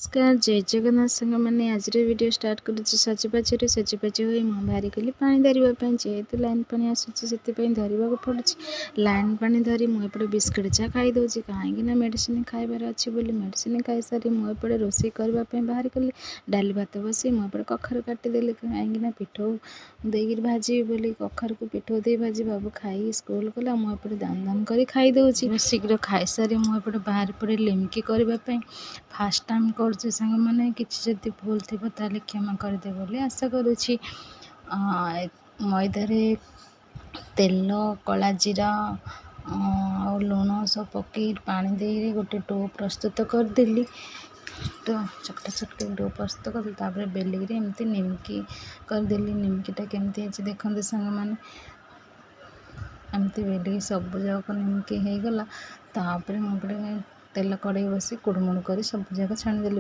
नमस्कार जय जगन्नाथ सांग मैंने आज वीडियो स्टार्ट कर सजबाज हो बाहरी गली पा धरवाई जेहेतु लाइन पानी आसूसी से धरवा पड़ू लाइन पानी धरी मुझे बिस्किट चा खाई दूसरी कहीं मेडिसिन खाइबार अच्छी मेडिसिन खाई सारी मुझे रोषे करने बाहर गली डाली भात बसी मुझे कखर काटिदेली कहीं पिठो देकर भाजी बोली कखर को पिठो दे भाजी बाबू खाई स्कूल गला मुझे दाम दाम कर खाई दूसरी शीघ्र खाई सारी मुझे बाहर पड़े लिमकी करने फास्ट टाइम करछे सांग मैंने किसी जदि भूल थी ताले क्षमा करदे बोली आशा करुँची। मैदारे तेल कला जीरा आ लुण सब पकई पानी दे गोटे डो प्रस्तुत करदेली। तो चकटा चकटी डो प्रस्तुत कर तापर बेलिकी एमती निमकी करदेली। निमकीटा केमती है देखते सांग मैंने एमती बेलिकी सब जाक निमकी हो गला। तापर मुझे तेल कड़े बसी कुड़मुड़ कर सब जाक छाणीदेली।